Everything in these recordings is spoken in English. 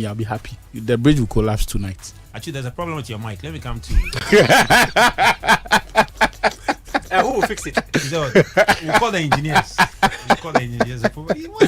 I'll be happy. The bridge will collapse tonight. Actually, there's a problem with your mic. Let me come to you. Who will fix it? We'll call the engineers. What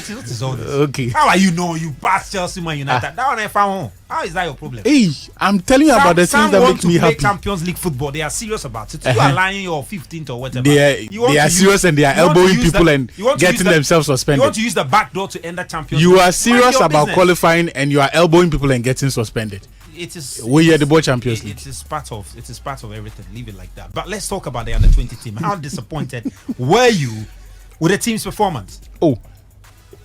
is all this? Okay. How are you know you pass Chelsea Man United? That one I found. How is that your problem? Hey, I'm telling you about the things that make me happy. Champions League football. They are serious about it. You are lying your 15th or whatever. They are serious and they are elbowing people and getting themselves suspended. You want to use the back door to end the Champions League. You are serious about qualifying and you are elbowing people and getting suspended. It is. We are the World Champions League. It is part of everything. Leave it like that. But let's talk about the under-20 team. How disappointed were you with the team's performance? Oh,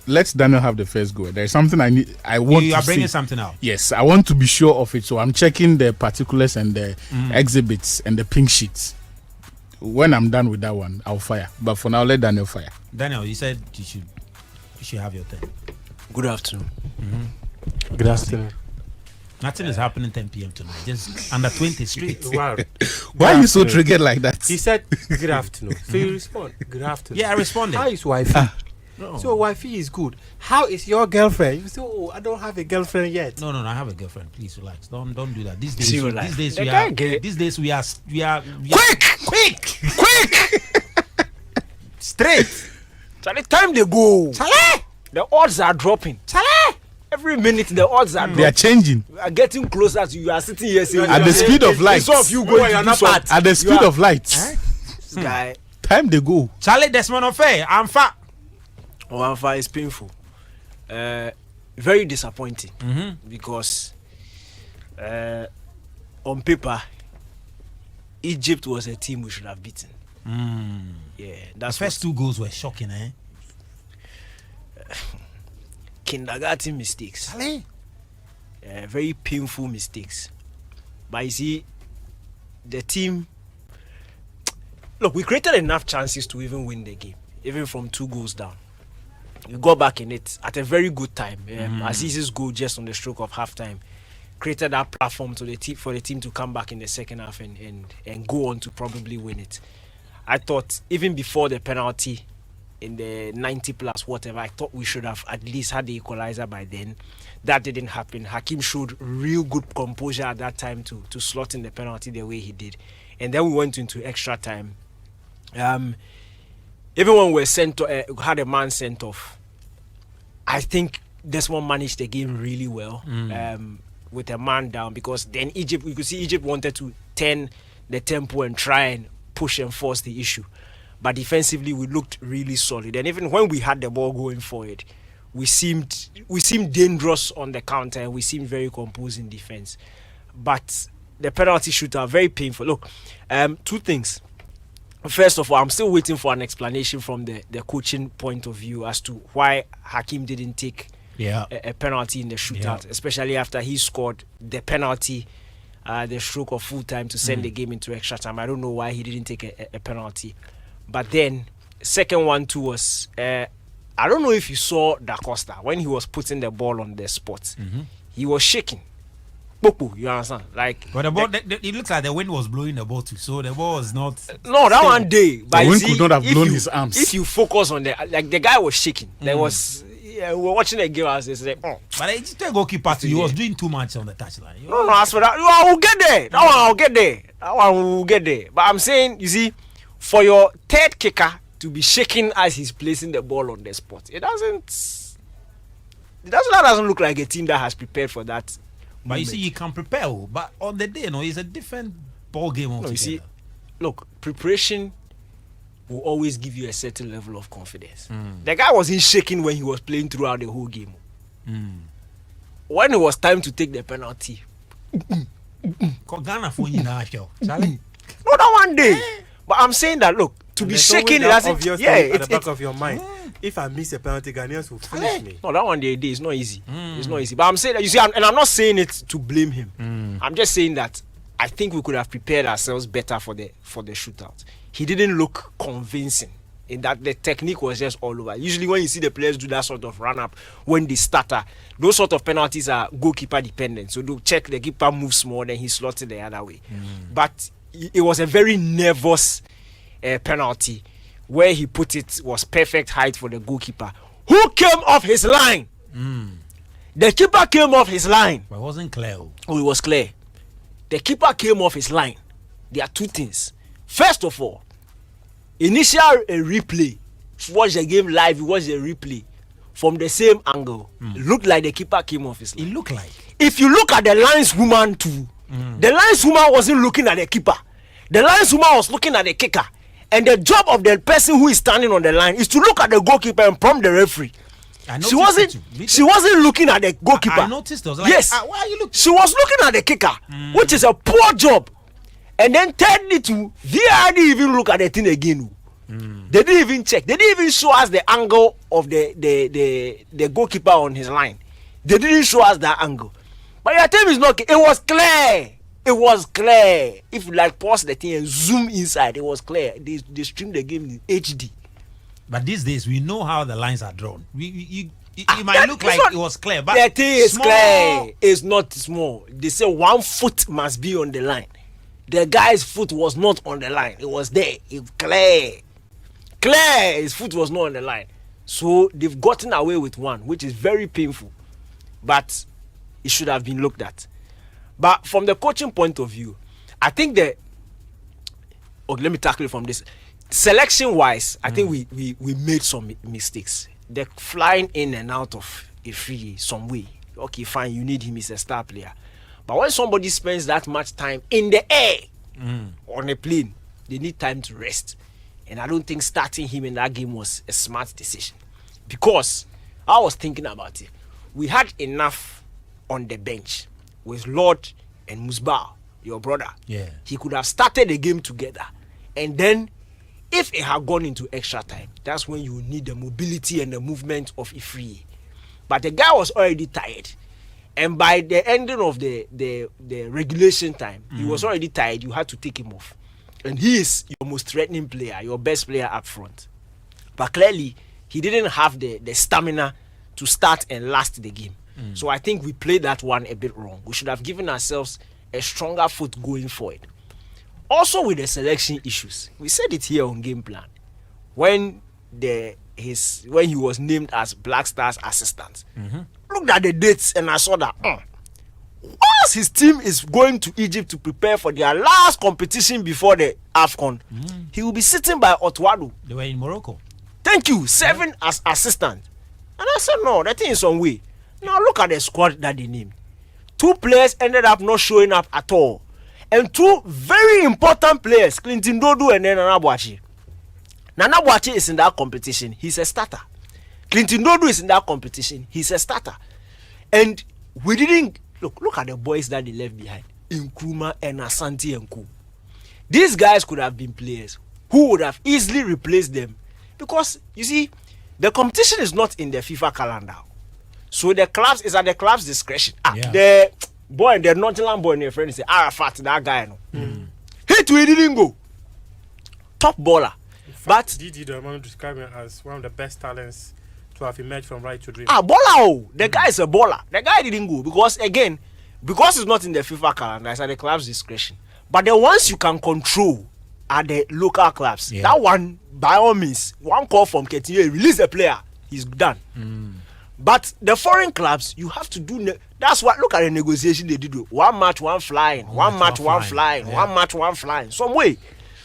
let Daniel have the first go. There is something I want. You to are bringing see. Something out. Yes, I want to be sure of it. So I'm checking the particulars and the exhibits and the pink sheets. When I'm done with that one, I'll fire. But for now, let Daniel fire. Daniel, you said you should have your turn. Good afternoon. Good afternoon. Nothing is happening 10 p.m. tonight. Just under 20 straight. Wow. Why are you so triggered like that? He said good afternoon. So you respond. Good afternoon. Yeah, I responded. How is wifey? No. So wifey is good. How is your girlfriend? You say, oh, I don't have a girlfriend yet. No, I have a girlfriend. Please relax. Don't do that. These days we are quick. Straight. Charlie, time they go. Charlie, the odds are dropping. Charlie. Every minute the odds are dropping. They are changing. We are getting closer to you. Are sitting here saying at the speed of light. Some of you going to do something. At the speed of light. Guy. Time they go. Charlie, that's not fair. I'm fat. Oh, I'm fat. It's painful. Very disappointing because on paper, Egypt was a team we should have beaten. Yeah, that's the first two goals were shocking, eh? Kindergarten mistakes. Very painful mistakes. But you see, the team. Look, we created enough chances to even win the game, even from 2 goals down. We got back in it at a very good time. Aziz's goal just on the stroke of halftime created that platform for the team to come back in the second half and go on to probably win it. I thought even before the penalty in the 90 plus whatever, I thought we should have at least had the equalizer by then. That didn't happen. Hakim showed real good composure at that time to slot in the penalty the way he did. And then we went into extra time. Everyone was had a man sent off. I think Desmond managed the game really well with a man down, because then Egypt, we could see Egypt wanted to turn the tempo and try and push and force the issue. But defensively, we looked really solid. And even when we had the ball going forward, we seemed dangerous on the counter and we seemed very composed in defense. But the penalty shootout, very painful. Look, 2 things. First of all, I'm still waiting for an explanation from the coaching point of view as to why Hakim didn't take a penalty in the shootout, especially after he scored the penalty, the stroke of full time to send the game into extra time. I don't know why he didn't take a penalty. But then, second one too was, I don't know if you saw Da Costa when he was putting the ball on the spot. He was shaking. You understand? Like, but the ball, it looks like the wind was blowing the ball too, so the ball was not. No, that one day. But the wind could not have blown his arms. If you focus on the guy was shaking. There was. Yeah, we were watching the game. I was like, But it's the goalkeeper too. He was doing too much on the touchline. No, as for that, I will get there. That one I'll get there. That one will get there. But I'm saying, you see, for your third kicker to be shaking as he's placing the ball on the spot, that doesn't look like a team that has prepared for that. But moment. You see, you can prepare, but on the day, it's a different ball game altogether. You see, look, preparation will always give you a certain level of confidence. The guy wasn't shaking when he was playing throughout the whole game. When it was time to take the penalty, Ghana for you now, Charlie. No, that one day. But I'm saying that, look, to be shaking, it doesn't. At the back of your mind. If I miss a penalty, Ghanaians will finish me. No, that one day it's not easy. It's not easy. But I'm saying that, you see, and I'm not saying it to blame him. I'm just saying that I think we could have prepared ourselves better for the shootout. He didn't look convincing in that the technique was just all over. Usually when you see the players do that sort of run up when they stutter, those sort of penalties are goalkeeper dependent. So they'll check the keeper moves more, then he slots it the other way. But it was a very nervous penalty. Where he put it was perfect height for the goalkeeper, who came off his line. The keeper came off his line. But it wasn't clear. Oh, it was clear. The keeper came off his line. There are two things. First of all, initial replay. Watch the game live. Watch the replay from the same angle. It looked like the keeper came off his line. It looked like. If you look at the lineswoman too, the lineswoman wasn't looking at the keeper. The lineswoman was looking at the kicker. And the job of the person who is standing on the line is to look at the goalkeeper and prompt the referee. She wasn't looking at the goalkeeper. I noticed those. Like, yes. Why are you looking? She was looking at the kicker, which is a poor job. And then thirdly too, VAR didn't even look at the thing again. They didn't even check. They didn't even show us the angle of the goalkeeper on his line. They didn't show us that angle. But your team is not. It was clear. It was clear. If you like pause the thing and zoom inside, it was clear. They streamed the game in HD. But these days we know how the lines are drawn. It might look like it was clear, but the thing is clear. It's not small. They say 1 foot must be on the line. The guy's foot was not on the line. It was there. It clear. His foot was not on the line. So they've gotten away with one, which is very painful. But it should have been looked at. But from the coaching point of view, I think that. Okay, let me tackle it from this. Selection wise, I think we made some mistakes. The flying in and out of a free some way. Okay, fine, you need him, he's a star player. But when somebody spends that much time in the air on a plane, they need time to rest. And I don't think starting him in that game was a smart decision. Because I was thinking about it. We had enough on the bench with Lord and Musbah, your brother. Yeah. He could have started the game together. And then if it had gone into extra time, that's when you need the mobility and the movement of Ifri. But the guy was already tired. And by the ending of the regulation time, he was already tired. You had to take him off. And he is your most threatening player, your best player up front. But clearly, he didn't have the stamina to start and last the game. So I think we played that one a bit wrong. We should have given ourselves a stronger foot going forward. Also with the selection issues, we said it here on GamePlan. When he was named as Black Stars assistant, looked at the dates and I saw that once his team is going to Egypt to prepare for their last competition before the AFCON, he will be sitting by Otwado. They were in Morocco. Thank you, serving as assistant. And I said, no, that thing is some way. Now look at the squad that they named. 2 players ended up not showing up at all. And 2 very important players, Clinton Dodu and then Nana Boachi. Nana Boachi is in that competition. He's a starter. Clinton Dodu is in that competition. He's a starter. And we didn't... Look at the boys that they left behind. Nkrumah and Asante and Co. These guys could have been players who would have easily replaced them. Because, you see, the competition is not in the FIFA calendar. So the clubs is at the club's discretion. The boy, the Nottingham boy, and your friend say Arafat, that guy, no. He too, he didn't go. Top baller. But Didi, the man described him as one of the best talents to have emerged from right to dream. Baller. The guy is a baller. The guy didn't go because it's not in the FIFA calendar, it's at the club's discretion. But the ones you can control are the local clubs. Yeah. That one, by all means, one call from Ketinye, release the player, he's done. But the foreign clubs, you have to do. That's what. Look at the negotiation they did. 1 match, 1 flying. 1 match, 1 flying. 1 match, 1 flying. Some way.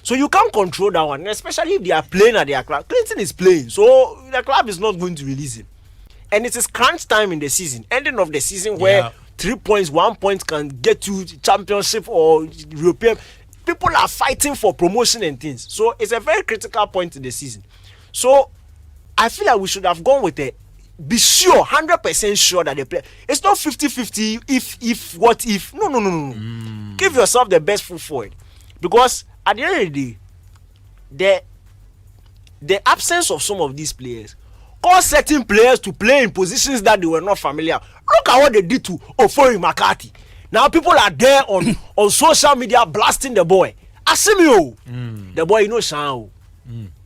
So you can't control that one, especially if they are playing at their club. Clinton is playing, so the club is not going to release him. And it is crunch time in the season, ending of the season, where 3 points, 1 point can get you championship or European. People are fighting for promotion and things. So it's a very critical point in the season. So I feel like we should have gone with a. Be sure, 100% sure that they play. It's not 50-50 if, what if. No. Give yourself the best foot forward. Because at the end of the day, the absence of some of these players caused certain players to play in positions that they were not familiar. Look at what they did to Ofori McCarthy. Now people are there on social media blasting the boy. Asimio. The boy, Shao.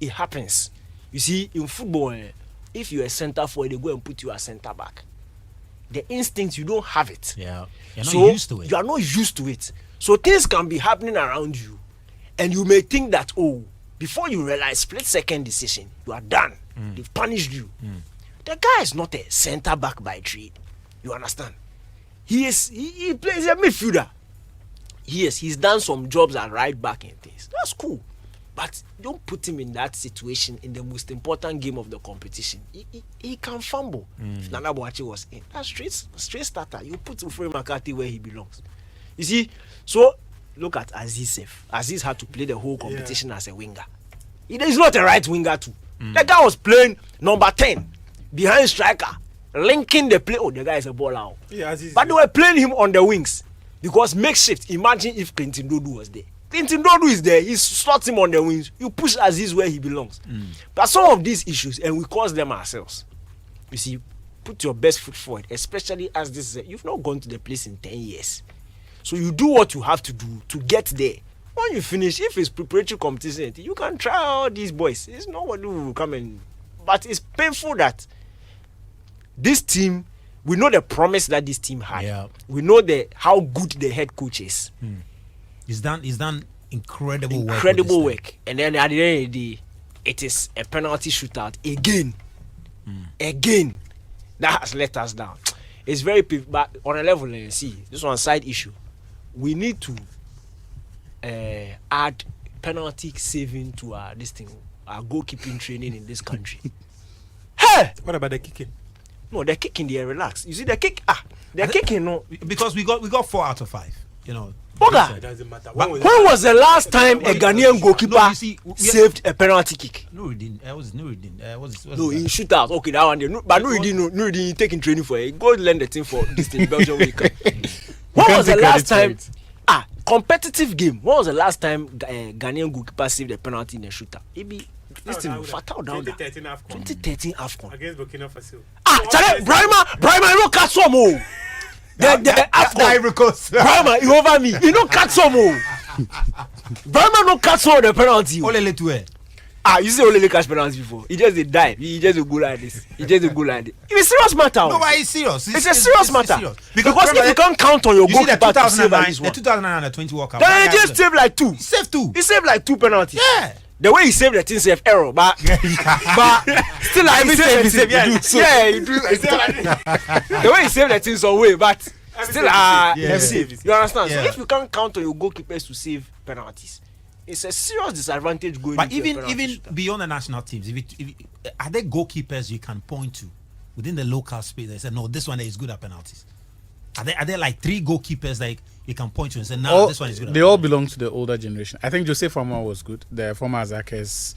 It happens. You see, in football, if you're a center forward, they go and put you as center back. The instinct, you don't have it. Yeah. You're not used to it. You are not used to it. So things can be happening around you. And you may think that, before you realize, split-second decision, you are done. They've punished you. The guy is not a center back by trade. You understand? He plays a midfielder. Yes, he's done some jobs at right back and things. That's cool. But don't put him in that situation in the most important game of the competition. He can fumble. If Nana Boachi was in, that's straight starter. You put Ufre McCarthy where he belongs. You see, so look at Aziz. Aziz had to play the whole competition as a winger. He's not a right winger too. The guy was playing number 10 behind striker, linking the play. Oh, the guy is a baller. Yeah, but they were playing him on the wings because makeshift. Imagine if Clinton Dodu was there. Clinton Dodu is there. He slots him on the wings. You push Aziz where he belongs. But some of these issues, and we cause them ourselves. You see, put your best foot forward, especially as this is you've not gone to the place in 10 years. So you do what you have to do to get there. When you finish, if it's preparatory competition, you can try all these boys. It's nobody who will come and... But it's painful that this team, we know the promise that this team had. Yeah. We know how good the head coach is. He's done incredible work. Incredible work. And then at the end of the day, it is a penalty shootout again. Again. That has let us down. It's very... But on a level, see, this one side issue. We need to add penalty saving to our goalkeeping training in this country. Hey! What about the kicking? No, the kicking there, relax. You see the kick, the kicking, no. Because we got 4 out of 5. You know. Boga, It doesn't matter. when was the last time a Ghanaian goalkeeper saved a penalty kick? Nuruddin. Nuruddin. No, in shootout. Okay, that one. But Nuruddin taking training for it. Go learn the thing for this thing. Belgium week. When was the last time? Competitive game. When was the last time Ghanaian goalkeeper saved a penalty in a shootout? Maybe this thing fatal down there. 2013 AFCON. Against Burkina Faso. Brahima, you don't catch some more. The AFCON. Brahima, you over me. You don't catch some more. Brahima don't catch some of the penalty. Olele to it. You see Olele catch penalty before. He just a dive. He just a go like this. It's a serious matter. No, but it's serious. It's a serious matter. Because if you can't count on your goalkeeper to save at least one. The 2009 20 WorldCup. Then he just saved like 2. He saved 2. He saved like 2 penalties. Yeah. The way he saved the thing save error, but still like he saved. Yeah, he do. The way he saved the thing some way, but still he saved. You understand? Yeah. So if you can't count on your goalkeepers to save penalties, it's a serious disadvantage going. But into even beyond the national teams, are there goalkeepers you can point to within the local space? They say no, this one is good at penalties. Are there like 3 goalkeepers like you can point to and say no, this one is good? They all belong to the older generation. I think Jose Farmer was good. The former Azakes,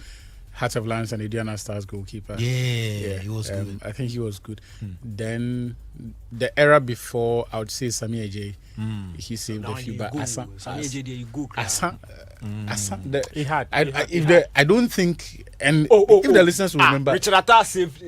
Hearts of Lions and Indiana Stars goalkeeper. Yeah, he was good. I think he was good. Then the era before, I would say Sami Ajay. He saved a few, but Asan, He had. I don't think, and if the listeners will remember, Richard Atta saved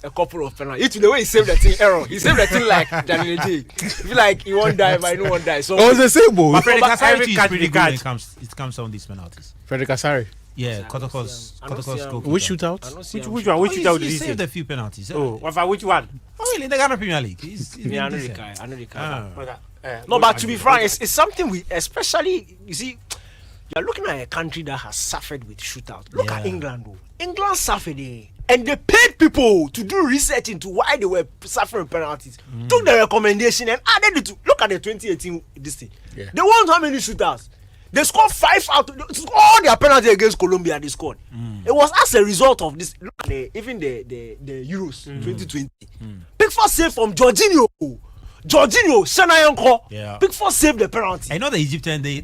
a couple of penalties. It's the way he saved the thing error. He saved the thing like Daniel J. Feel like he won't die, but no one dies. So it was the same ball. But Frederick Asari every is card pretty we good when got. it comes on these penalties. Frederick Asari. Yeah, Kotoko's goalkeeper. Which shootout? Which one? Which shootout did he he saved save? a few penalties. Oh, which one? Oh, really? In the Ghana Premier League. He's I know the decent. guy. Ah. No, but to be frank, it's something we, especially, you see, you're looking at a country that has suffered with shootout. Look at England, though. England suffered, and they paid people to do research into why they were suffering penalties. Took the recommendation and added it to. Look at the 2018 this thing. Yeah. They won how many shootouts? They scored 5 out of all their penalties against Colombia. They scored. It was as a result of this. Look at even the Euros 2020. Pickford saved from Jorginho, Senayanko. Yeah. Pickford saved the penalty. I know the Egyptian they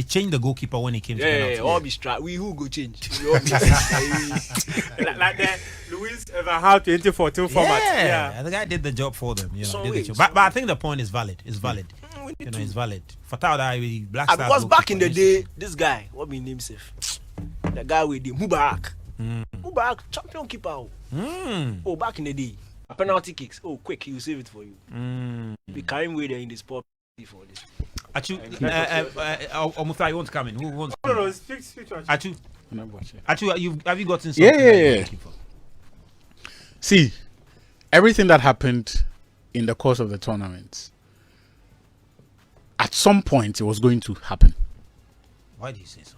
changed the goalkeeper when he came to penalty. All be strike. We who go change. We all be like the Luis Van 2014 format. Yeah, the guy did the job for them. You know, did the job. But I think the point is valid. It's valid. You know, it's valid. Fatal that Black Stars. Because back in the day, this guy, what be name safe? The guy with the Mubarak. Mubarak, champion keeper. Oh, back in the day. Penalty kicks. Oh, quick, he'll save it for you. Be carrying way there in the sport for this. Achu, Omufai, you want to come in? Who wants to come in? No, speak to Achu, have you gotten something? Yeah. See, everything that happened in the course of the tournament, at some point it was going to happen. Why do you say so?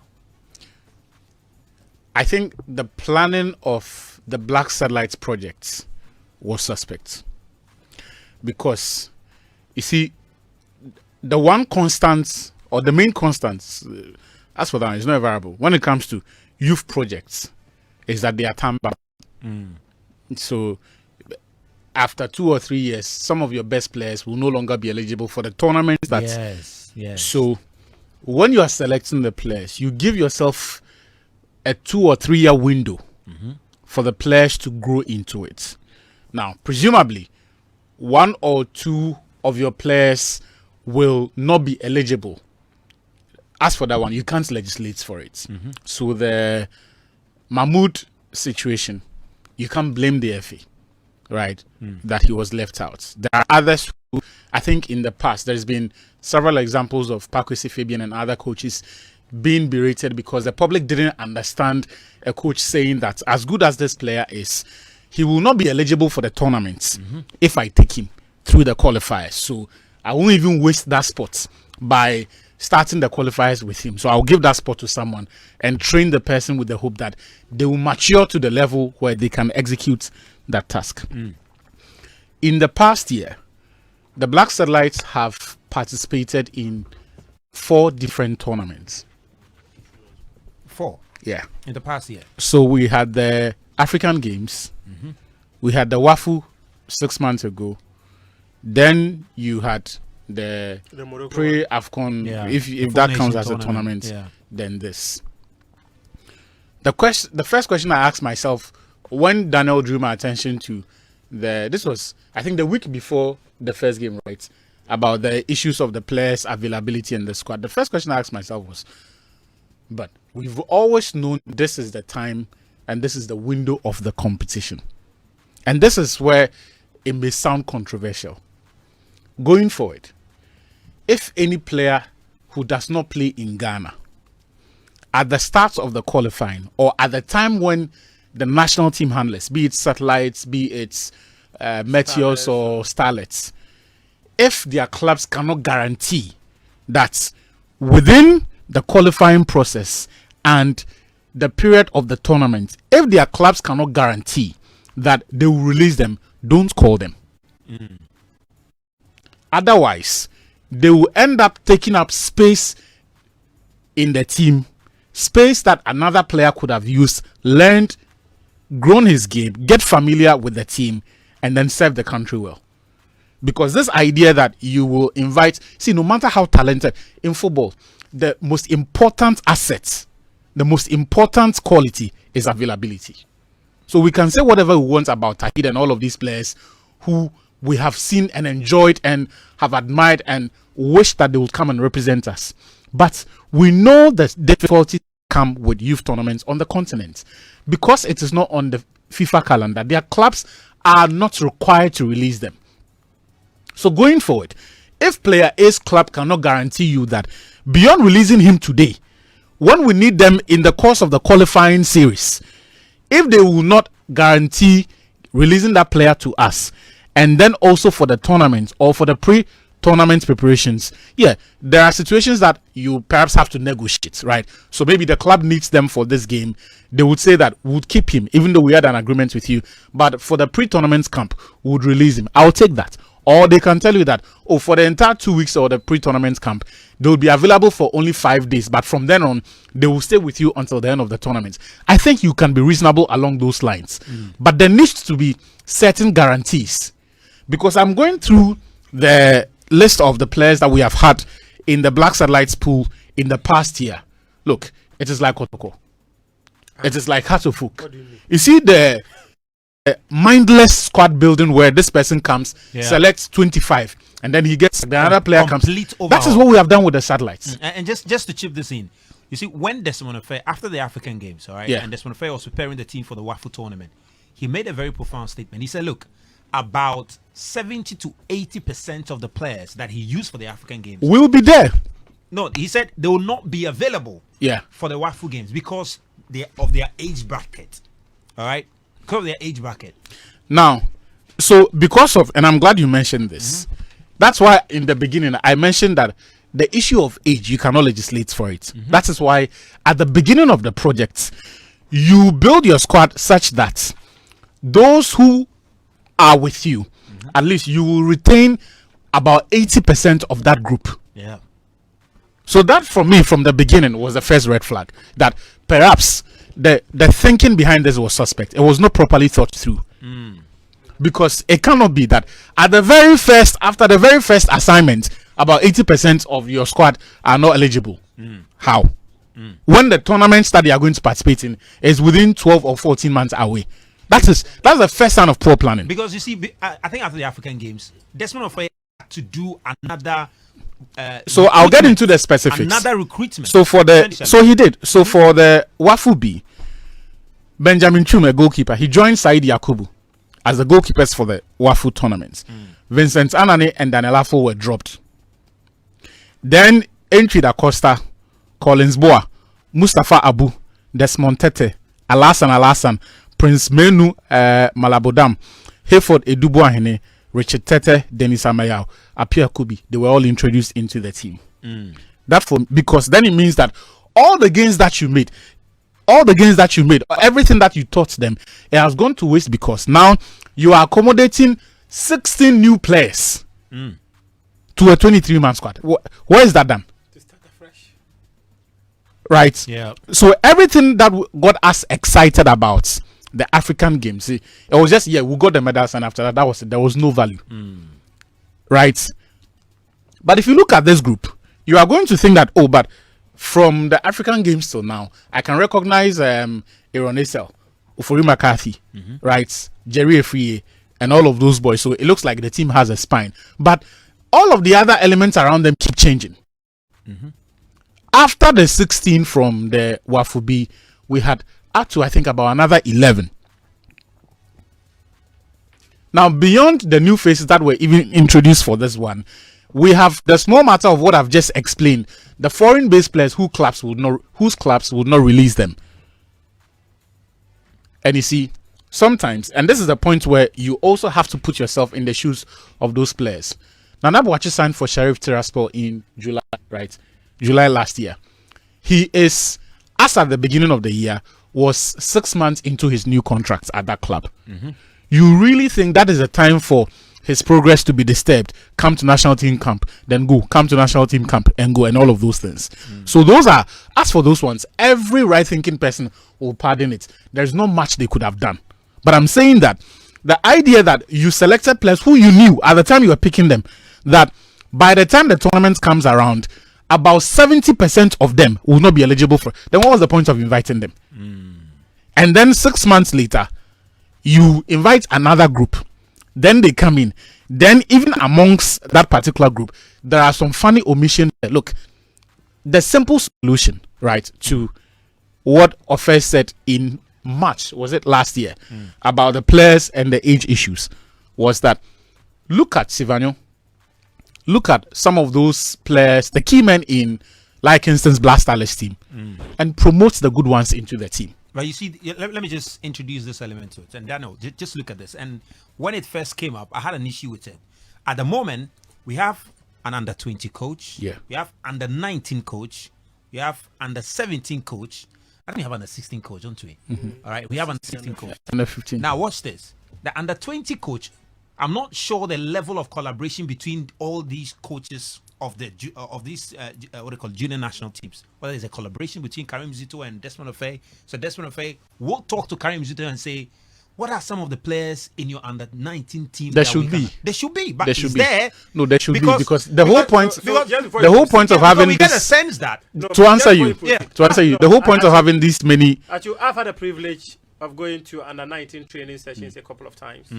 I think the planning of the Black Satellites projects was suspect. because you see, the one constant or the main constant, as for that, is not a variable when it comes to youth projects, is that they are time bound. So after 2 or 3 years, some of your best players will no longer be eligible for the tournaments. Yes. So when you are selecting the players, you give yourself a 2 or 3 year window for the players to grow into it. Now, presumably, 1 or 2 of your players will not be eligible. As for that one, you can't legislate for it. So the Mahmoud situation, you can't blame the FA, right? That he was left out. There are others who, I think in the past, there's been several examples of Pakwesi Fabian and other coaches being berated because the public didn't understand a coach saying that as good as this player is, he will not be eligible for the tournaments if I take him through the qualifiers. So I won't even waste that spot by starting the qualifiers with him. So I'll give that spot to someone and train the person with the hope that they will mature to the level where they can execute that task. In the past year, the Black Satellites have participated in 4 different tournaments. 4 Yeah. in the past year. So we had the African Games. We had the WAFU 6 months ago. Then you had the Morocco pre-AFCON. Yeah. If The that Four counts Nations as a tournament, Yeah. then this. The first question I asked myself when Daniel drew my attention to this was, I think, the week before the first game, right? About the issues of the players' availability in the squad. The first question I asked myself was, but we've always known this is the time and this is the window of the competition. And this is where it may sound controversial. Going forward, if any player who does not play in Ghana at the start of the qualifying or at the time when the national team handlers, be it Satellites, be it Meteors or Starlets, if their clubs cannot guarantee that within the qualifying process and the period of the tournament, if their clubs cannot guarantee that they will release them, don't call them. Otherwise, they will end up taking up space in the team, space that another player could have used, learned, grown his game, get familiar with the team, and then serve the country well. Because this idea that you will invite, see, no matter how talented in football, the most important asset, the most important quality is availability. So we can say whatever we want about Tahid and all of these players who we have seen and enjoyed and have admired and wish that they would come and represent us. But we know the difficulties come with youth tournaments on the continent. Because it is not on the FIFA calendar, their clubs are not required to release them. So going forward, if player A's club cannot guarantee you that beyond releasing him today, when we need them in the course of the qualifying series, if they will not guarantee releasing that player to us, and then also for the tournament or for the pre-tournament preparations, there are situations that you perhaps have to negotiate, right? So maybe the club needs them for this game. They would say that we would keep him, even though we had an agreement with you, but for the pre-tournament camp, we would release him. I'll take that. Or they can tell you that, for the entire 2 weeks or the pre-tournament camp, they will be available for only 5 days. But from then on, they will stay with you until the end of the tournament. I think you can be reasonable along those lines. But there needs to be certain guarantees. Because I'm going through the list of the players that we have had in the Black Satellites pool in the past year. Look, it is like Otoko. It is like Hatofuk. You see the mindless squad building where this person comes, selects 25, and then he gets the other player comes. Overhaul. That is what we have done with the Satellites. And just to chip this in, you see, when Desmond Affair, after the African Games, all right, and Desmond Affair was preparing the team for the WAFU tournament, he made a very profound statement. He said, look, about 70 to 80% of the players that he used for the African Games will be there. No, he said they will not be available for the WAFU Games because of their age bracket. All right? Because of their age bracket. Now, so because of, and I'm glad you mentioned this, that's why in the beginning I mentioned that the issue of age, you cannot legislate for it. That is why at the beginning of the project, you build your squad such that those who are with you at least you will retain about 80% of that group. Yeah. So that for me from the beginning was the first red flag, that perhaps the thinking behind this was suspect. It was not properly thought through. Because it cannot be that after the very first assignment, about 80% of your squad are not eligible. How? When the tournaments that they are going to participate in is within 12 or 14 months away. That's the first sign of poor planning. Because you see, I think after the African Games, Desmond Ofei had to do another. So I'll get into the specifics. Another recruitment. So he did. So for the Wafu B, Benjamin Chume, goalkeeper, he joined Said Yakubu as the goalkeepers for the Wafu tournaments. Vincent Anane and Daniel Afo were dropped. Then Entry da Costa, Collins Boa, Mustafa Abu, Desmond Tete, Alasan, Prince Menu Malabodam, Hayford Edubuahene, Richard Tete, Denis Amayao, Apia Kubi, they were all introduced into the team. Because then it means that all the gains that you made, everything that you taught them, it has gone to waste, because now you are accommodating 16 new players to a 23-man squad. Where is that done? To start afresh. Right? Yeah. So everything that got us excited about the African Games, it was just, we got the medals, and after that, there was no value. Right? But if you look at this group, you are going to think that, but from the African Games till now, I can recognize Aaron Esel, Ufori McCarthy, right, Jerry Efriye, and all of those boys. So it looks like the team has a spine. But all of the other elements around them keep changing. After the 16 from the Wafubi, we had up to, I think, about another 11. Now, beyond the new faces that were even introduced for this one, we have the small matter of what I've just explained. The foreign-based players whose clubs would not release them. And you see, sometimes, and this is the point where you also have to put yourself in the shoes of those players. Nana Boakye signed for Sheriff Tiraspol in July, right? July last year. He is, as at the beginning of the year, was 6 months into his new contract at that club. You really think that is a time for his progress to be disturbed? Come to national team camp, then go. Come to national team camp and go, and all of those things. So as for those ones, every right-thinking person will pardon it. There's not much they could have done. But I'm saying that the idea that you selected players who you knew at the time you were picking them, that by the time the tournament comes around, about 70% of them will not be eligible for. Then what was the point of inviting them? And then 6 months later, you invite another group. Then they come in. Then even amongst that particular group, there are some funny omissions. Look, the simple solution, right, to what Ofei said in March, was it last year, about the players and the age issues, was that look at Sivanyo, look at some of those players, the key men in, like instance, Blasterless team, and promote the good ones into the team. But you see, let me just introduce this element to it. And Daniel, just look at this. And when it first came up, I had an issue with it. At the moment, we have an under-20 coach. Yeah. We have under-19 coach. We have under-17 coach. I think we have under-16 coach, don't we? All right, we have under-16 coach. Under-15. Now, watch this. The under-20 coach, I'm not sure the level of collaboration between all these coaches of these what they call junior national teams. Whether there's a collaboration between Karim Zito and Desmond Ofei. So Desmond Ofei will talk to Karim Zito and say, what are some of the players in your under-19 team? There should be. There should be, but There should be. there. No, there should be, because the whole point, the whole point of having we get a this, sense that to answer you, No, the whole point of having these many. Actually, I've had the privilege of going to under-19 training sessions a couple of times.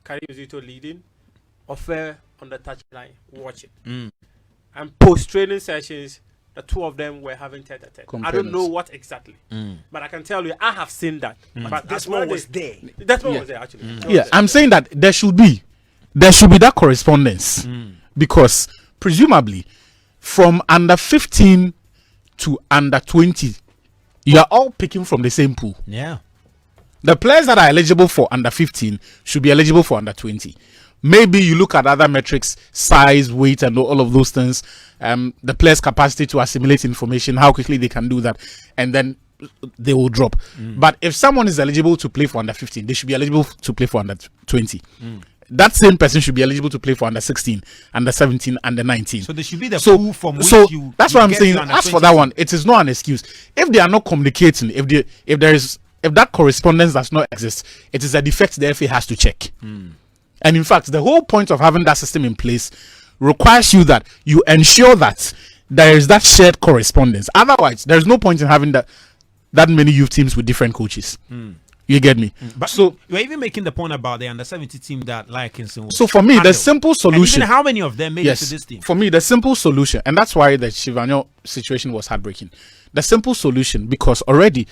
Karim Zito leading, Ofei on the touchline watching. And post-training sessions, the two of them were having tete-a-tete. I don't know what exactly, but I can tell you, I have seen that. But This one was there. That one was there, actually. Yeah, I'm saying that there should be that correspondence, because presumably from under 15 to under 20, you are all picking from the same pool. Yeah. The players that are eligible for under 15 should be eligible for under 20. Maybe you look at other metrics, size, weight, and all of those things. The player's capacity to assimilate information, how quickly they can do that, and then they will drop. But if someone is eligible to play for under 15, they should be eligible to play for under 20. that same person should be eligible to play for under 16, under 17, under 19. So there should be the pool from which you. That's you what I'm get saying. to under As for 20. that one, it is not an excuse. If they are not communicating, if that correspondence does not exist, it is a defect the FA has to check. And in fact, the whole point of having that system in place requires you that you ensure that there is that shared correspondence. Otherwise, there is no point in having that many youth teams with different coaches. You get me? But So you're even making the point about the under 17 team that Atkinson was So for me, the handled. simple And solution. even how many of them made it to Yes, this team? for me, the simple solution, and that's why the Chivano situation was heartbreaking. The simple solution, because already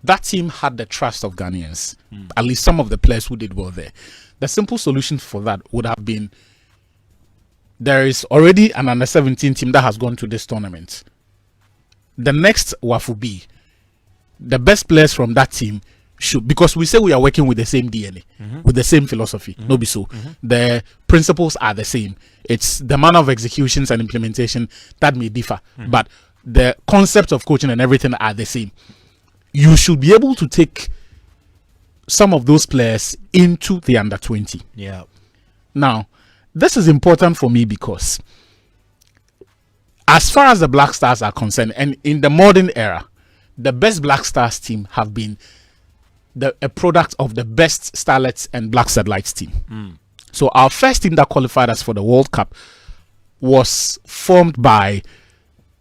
that team had the trust of Ghanaians, at least some of the players who did well there. The simple solution for that would have been there is already an under 17 team that has gone to this tournament. The next Wafubi, the best players from that team should, because we say we are working with the same DNA, with the same philosophy. No be so. The principles are the same. It's the manner of executions and implementation that may differ, but the concept of coaching and everything are the same. You should be able to take some of those players into the under 20. Yeah. Now, this is important for me because as far as the Black Stars are concerned, and in the modern era, the best Black Stars team have been a product of the best Starlets and Black Satellites team. So our first team that qualified us for the World Cup was formed by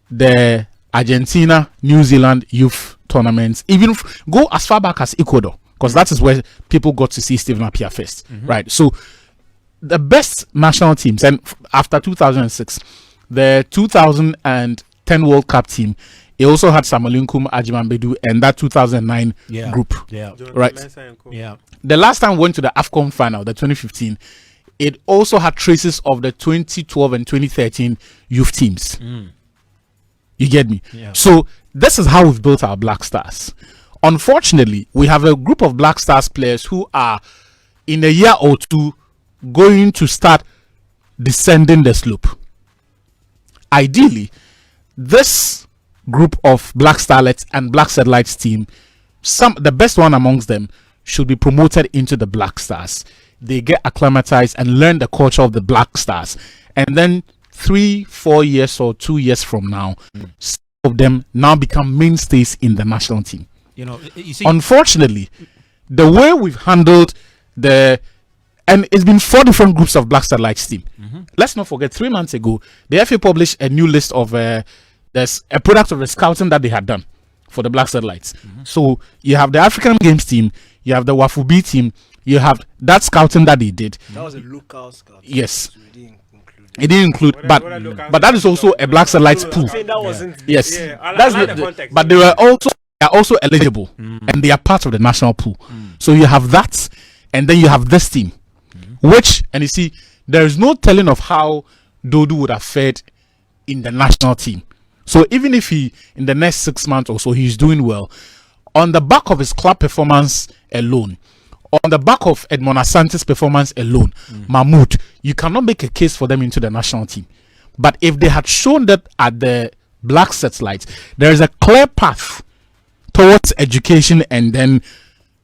the Argentina, New Zealand youth tournaments. Even go as far back as Ecuador, because that is where people got to see Stephen Appiah first, right? So the best national teams, and after 2006, the 2010 World Cup team, it also had Samuelinkum, Ajimambedu, and that 2009 group. Yeah. Right. Yeah. The last time we went to the AFCON final, the 2015, it also had traces of the 2012 and 2013 youth teams. You get me? Yeah. So this is how we've built our Black Stars. Unfortunately, we have a group of Black Stars players who are in a year or two going to start descending the slope. Ideally, this group of Black Starlets and Black Satellites team, the best one amongst them, should be promoted into the Black Stars. They get acclimatized and learn the culture of the Black Stars, and then 3-4 years or 2 years from now, some of them now become mainstays in the national team. You know, you see, Unfortunately, the way we've handled and it's been 4 different groups of Black Satellites team. Let's not forget, 3 months ago, the FA published a new list of there's a product of the scouting that they had done for the Black Satellites. So you have the African Games team, you have the Wafubi team, you have that scouting that they did. That was a local scout. Yes. So we didn't include It didn't include, but that is also a Black Satellites pool. saying that wasn't. Yes, Yeah, I that's like the context. but they are also eligible, and they are part of the national pool. So you have that, and then you have this team, and you see, there is no telling of how Dodu would have fared in the national team. So even if he, in the next 6 months or so, he's doing well, on the back of his club performance alone, on the back of Edmond Asante's performance alone, Mahmoud, you cannot make a case for them into the national team. But if they had shown that at the Black Satellites, there is a clear path towards education and then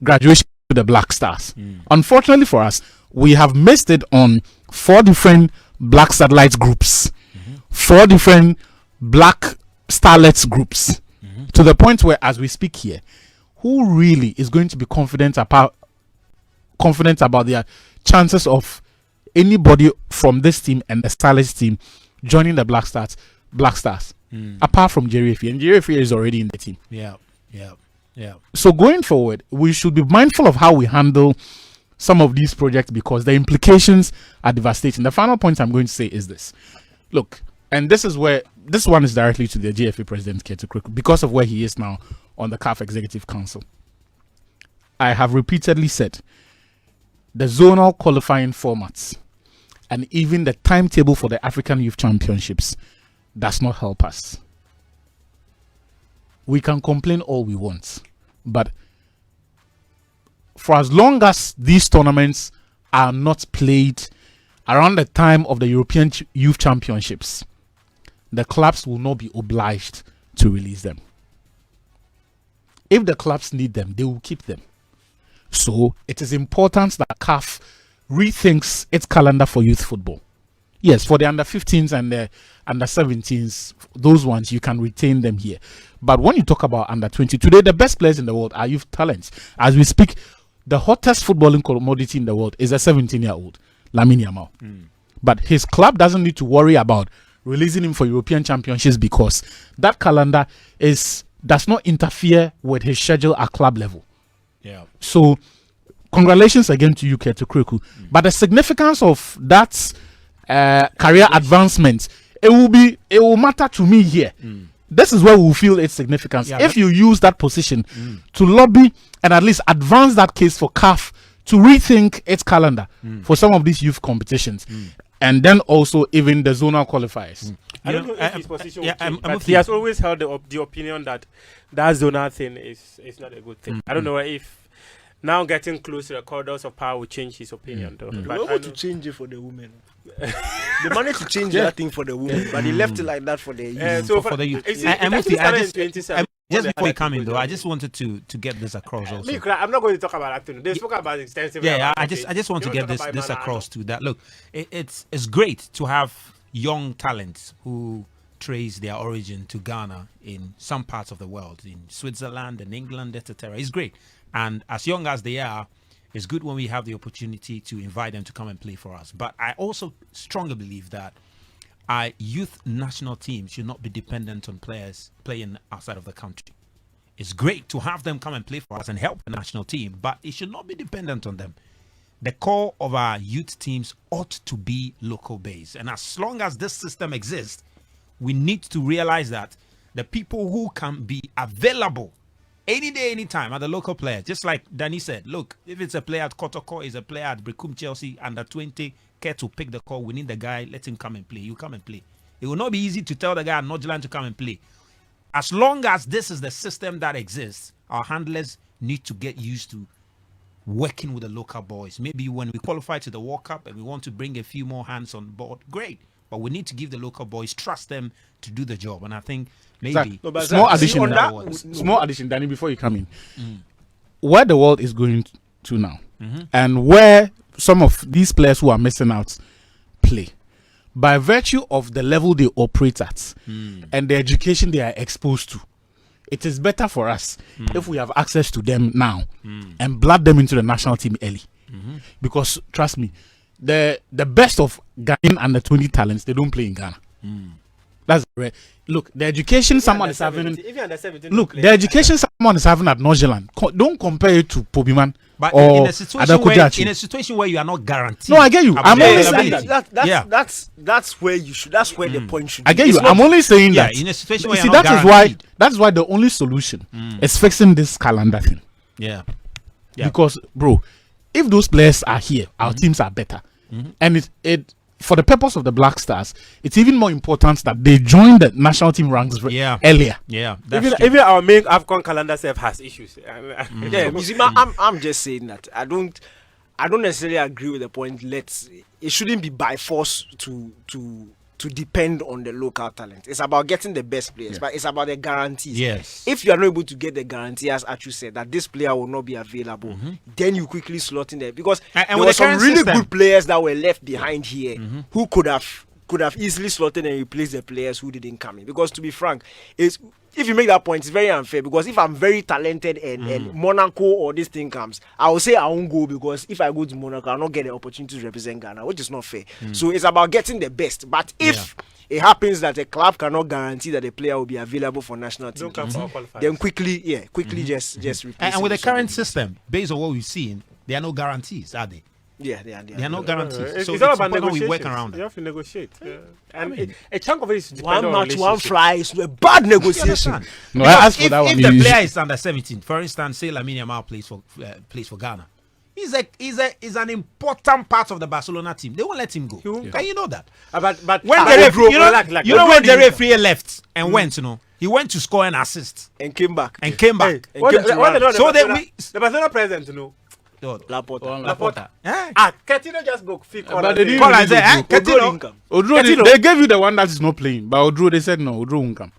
graduation to the Black Stars. Unfortunately for us, we have missed it on 4 different Black Satellites groups, 4 different Black Starlets groups, to the point where, as we speak here, who really is going to be confident about their chances of anybody from this team and the Starlets team joining the Black Stars, apart from Jerry Efie, and Jerry Efie is already in the team. yeah. So going forward, we should be mindful of how we handle some of these projects, because the implications are devastating. The final point I'm going to say is this. Look, and this one is directly to the GFA president, Ketu Kriku, because of where he is now on the CAF Executive Council. I have repeatedly said the zonal qualifying formats and even the timetable for the African Youth Championships does not help us. We can complain all we want, but for as long as these tournaments are not played around the time of the European Youth Championships, the clubs will not be obliged to release them. If the clubs need them, they will keep them. So it is important that CAF rethinks its calendar for youth football. Yes, for the under 15s and the under 17s, those ones you can retain them here. But when you talk about under 20, today the best players in the world are youth talents. As we speak, the hottest footballing commodity in the world is a 17-year-old, Lamine Yamal. But his club doesn't need to worry about releasing him for European championships because that calendar does not interfere with his schedule at club level. Yeah. So, congratulations again to you, Keto Kreku. But the significance of that career advancement, it will matter to me here. This is where we will feel its significance. Yeah, if you use that position to lobby and at least advance that case for CAF to rethink its calendar for some of these youth competitions, and then also even the zonal qualifiers. I don't know if his position will change, but he has always held the opinion that zonal thing is not a good thing. I don't know if now getting close to the corridors of power will change his opinion, though. They But were I able to know- change it for the women. They managed to change that thing for the women, but they left it like that for the youth. so for the youth. it's- And it Mufti, started I in just 27. just before you Like, come in though, I just wanted to get this across also. I'm not going to talk about that thing. They spoke about it extensively. Yeah, about I it. just want to You get don't talk this about across to that. Look, it's great to have young talents who trace their origin to Ghana in some parts of the world, in Switzerland and England, etc. It's great, and as young as they are, it's good when we have the opportunity to invite them to come and play for us. But I also strongly believe that our youth national team should not be dependent on players playing outside of the country. It's great to have them come and play for us and help the national team, but it should not be dependent on them. The core of our youth teams ought to be local based. And as long as this system exists, we need to realize that the people who can be available any day, anytime are the local players. Just like Danny said, look, if it's a player at Kotoko, is a player at Brekum Chelsea, under 20, care to pick the call, we need the guy, let him come and play. You come and play. It will not be easy to tell the guy at Nordjylland to come and play. As long as this is the system that exists, our handlers need to get used to working with the local boys. Maybe when we qualify to the World Cup and we want to bring a few more hands on board, great. But we need to give the local boys, trust them to do the job. And I think maybe Exactly. No, but Small see, addition. on that- that- small addition, Danny, before you come in. Where the world is going to now, and where some of these players who are missing out play, by virtue of the level they operate at and the education they are exposed to, it is better for us if we have access to them now and blood them into the national team early. Because trust me, the best of Ghanaian under 20 talents, they don't play in Ghana. That's right. Look, the education someone is having. If you're under 17, Look, don't play. the education someone is having at Nordjylland, don't compare it to Pobiman but or in a situation where Adakujachi. you are not guaranteed. No, I get you. about I'm the only availability. saying That's where you should. That's where the point should. I be. get you. It's not- I'm only saying Yeah, that. in a situation You where see, you're not that's why the only solution is fixing this calendar thing. Yeah. Because, bro, if those players are here, our teams are better. And it for the purpose of the Black Stars, it's even more important that they join the national team ranks earlier. Yeah, that's Even, true. even our main AFCON calendar self has issues. Yeah, you see, I'm just saying that I don't necessarily agree with the point. It shouldn't be by force to depend on the local talent. It's about getting the best players, but it's about the guarantees. Yes. If you are not able to get the guarantee, as Achu said, that this player will not be available, then you quickly slot in there because And there with were the some current really system- good players that were left behind here who could have easily slotted and replaced the players who didn't come in. Because to be frank, if you make that point, it's very unfair because if I'm very talented and Monaco or this thing comes, I will say I won't go because if I go to Monaco, I'll not get the opportunity to represent Ghana, which is not fair. So it's about getting the best. But if it happens that a club cannot guarantee that a player will be available for national team, Don't come for our qualifiers. then quickly just replace And him with the somebody. current system, based on what we've seen, there are no guarantees, are they? Yeah, they are. There are no guarantees. It's, So it's all about important we negotiations. work around You that. have to negotiate. And a chunk of it is One dependent on match, one relationship. fly is a bad You negotiation. understand? No, Because I asked for that one. If the You- player is under 17, for instance, say Lamine Yamal plays for Ghana, he's an important part of the Barcelona team. They won't let him go, won't and you know that. But When the the referee, you know when the referee referee left and went, he went to score an assist And came back. and came back. And came to run. So then the Barcelona president, Laporta. Laporta. Eh? Coutinho just go fit But they didn't Call and really say, eh, go. Odro Coutinho. didn't come. Odro, Coutinho. they gave you the one that is not playing, but Odro, they said no, Odro won't come.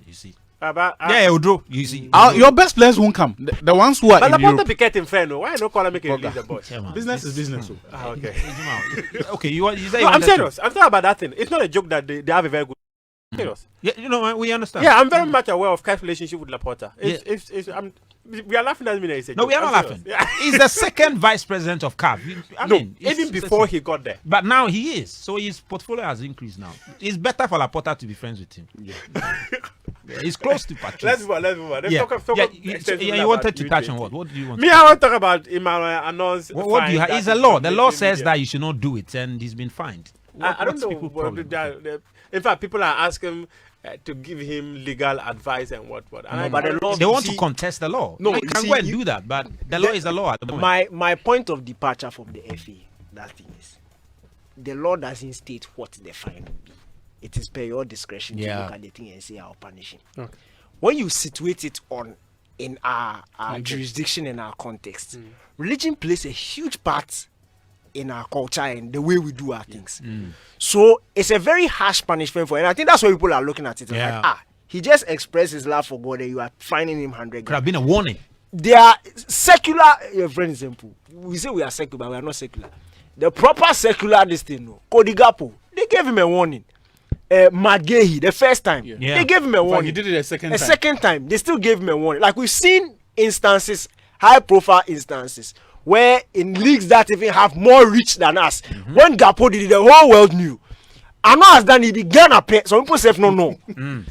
You see. Yeah, Odro. You see, Your best players won't come. The ones who are But in Laporta Europe. be getting friend. Why no call him make release the boss? Yeah, man. Business is business. Okay. Okay, you say No, I'm wanted to- serious. I'm talking about that thing. It's not a joke that they have a very good. Serious. Yeah, you know, we understand. Yeah, I'm very much aware of Kai's relationship with Laporta. We are laughing at me. It's a No, joke. we are not I'm laughing. serious. Yeah. He's the second vice president of CAF. I No, mean, even before he got there. But now he is. So his portfolio has increased now. It's better for Laporta to be friends with him. Yeah. He's close to Patrice. Let's move on. Let's Yeah. talk Yeah, extensively you about wanted to touch U20. on what? What do you want? Me, I want to talk about Emmanuel Anon's. What do you fine have? It's that a is law. The law making says media. that you should not do it, and he's been fined. I don't What's know. people's What problem? in fact, people are asking to give him legal advice and what. And No, but the law- They want see- to contest the law. No, you you can see, go and you- do that, but the law is the law at the moment. My point of departure from the FA, that thing is, the law doesn't state what the fine will be. It is per your discretion to Yeah. look at the thing and say I'll punish him. Okay. When you situate it in our jurisdiction and our context, religion plays a huge part in our culture and the way we do our things. So it's a very harsh punishment for, and I think that's why people are looking at it. It's Yeah. like, he just expressed his love for God and you are fining him 100. Could have been a warning. They are secular, for example. We say we are secular, but we are not secular. The proper secular this thing, no. Kodigapo, they gave him a warning. Magehi, the first time, Yeah. they gave him a But warning. he did it a second A time. second time, they still gave him a warning. Like we've seen instances, high-profile instances, where in leagues that even have more reach than us, when Gapo did it, the whole world knew. And not as done it began a pay. Some people say no.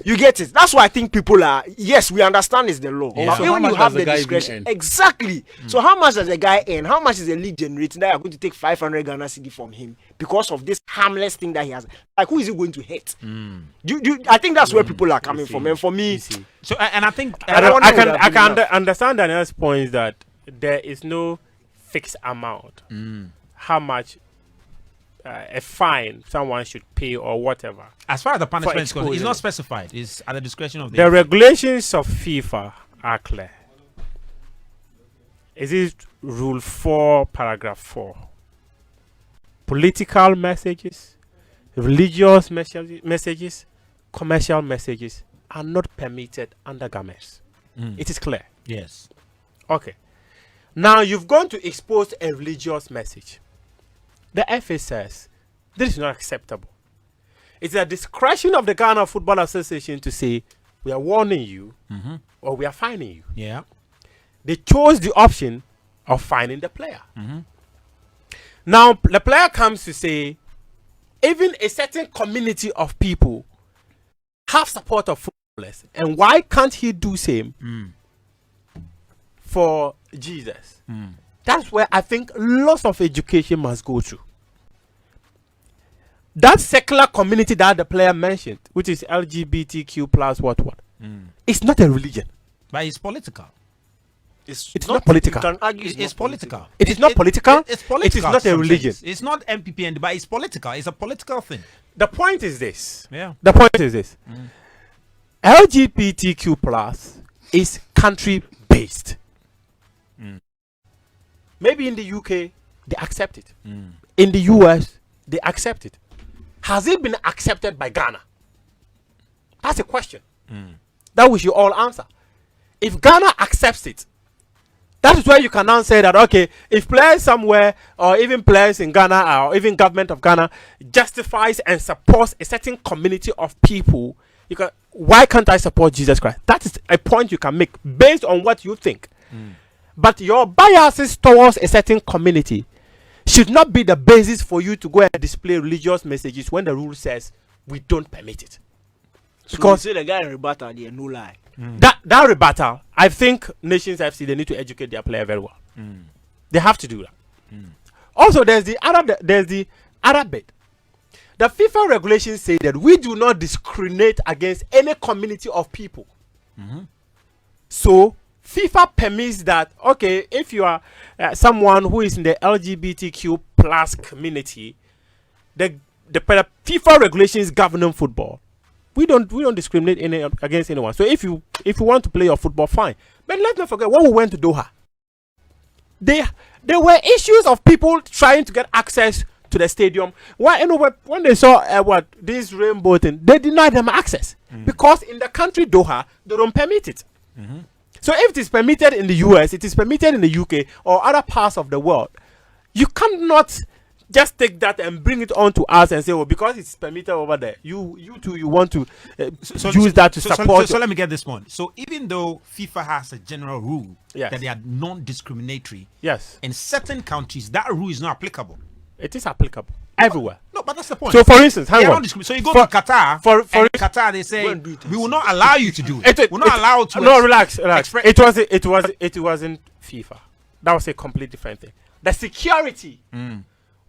You get it. That's why I think people are. Yes, we understand it's the law. Yeah. But So when how you much have does the the guy even discretion, earn? exactly. So how much does the guy earn? How much is the league generating that you are going to take 500 Ghana cedi from him because of this harmless thing that he has? Like who is he going to hit? I think that's where people are coming from. And for me, So, and I think I don't know can that good enough. understand Daniel's point that there is no fixed amount how much a fine someone should pay or whatever. as far as the punishment is concerned, it's exposure. not specified. It's at the discretion of The regulations of FIFA are clear. Is it Rule 4, Paragraph 4? Political messages, religious messages, commercial messages are not permitted under GAMES. It is clear. Yes. Okay. Now you've gone to expose a religious message. The FA says this is not acceptable. It's a discretion of the Ghana Football Association to say we are warning you or we are fining you. Yeah. They chose the option of fining the player. Now the player comes to say even a certain community of people have support of footballers, and why can't he do same for Jesus? That's where I think lots of education must go through. That secular community that the player mentioned, which is LGBTQ plus what, it's not a religion. But it's political. It's not political. You can argue It's political. It is not political. It's political. It is not a some religion. things. It's not MPPN, but it's political. It's a political thing. The point is this. Yeah. The point is this. LGBTQ plus is country based. Maybe in the UK they accept it. In the US they accept it. Has it been accepted by Ghana? That's a question that we should all answer. If Ghana accepts it, that is where you can now say that okay, if players somewhere or even players in Ghana or even government of Ghana justifies and supports a certain community of people, you can. Why can't I support Jesus Christ? That is a point you can make based on what you think. But your biases towards a certain community should not be the basis for you to go and display religious messages when the rule says we don't permit it. because say the guy in rebuttal there, no lie. That rebuttal, I think Nations FC, they need to educate their player very well. They have to do that. Also, there's the other bit. The FIFA regulations say that we do not discriminate against any community of people. So FIFA permits that, okay, if you are someone who is in the LGBTQ plus community, the FIFA regulations governing football, we don't discriminate against anyone. So if you want to play your football, fine. But let's not forget when we went to Doha, there were issues of people trying to get access to the stadium. When they saw this rainbow thing, they denied them access because in the country Doha they don't permit it. So if it is permitted in the US, it is permitted in the UK or other parts of the world. You cannot just take that and bring it on to us and say, well, because it's permitted over there, you too, you want to use that to support. So let me get this one. So even though FIFA has a general rule Yes. that they are non-discriminatory, Yes, in certain countries that rule is not applicable. it is applicable everywhere. No, but that's the point. So, for instance, They hang are on. non-discriminatory. So you go For- to Qatar, for and in instance- Qatar they say Go and do it we will not allow you to do it. It- We're not allowed to. No, relax. express- It wasn't FIFA. That was a completely different thing. The security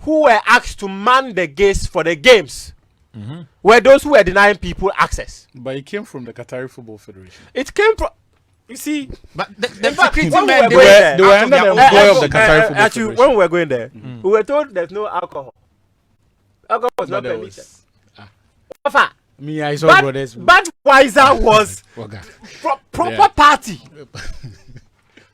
who were asked to man the gates for the games were those who were denying people access. But it came from the Qatari Football Federation. It came from. You see, But the In fact, security when we men were they going were there- They were out of under their the own employ of control. the Qatari Football actually, Federation. when we were going there, we were told there's no alcohol. Alcohol was But not there permitted. was- Offer. Me, I saw Bad- brothers. Budweiser was Okay. proper Yeah. party.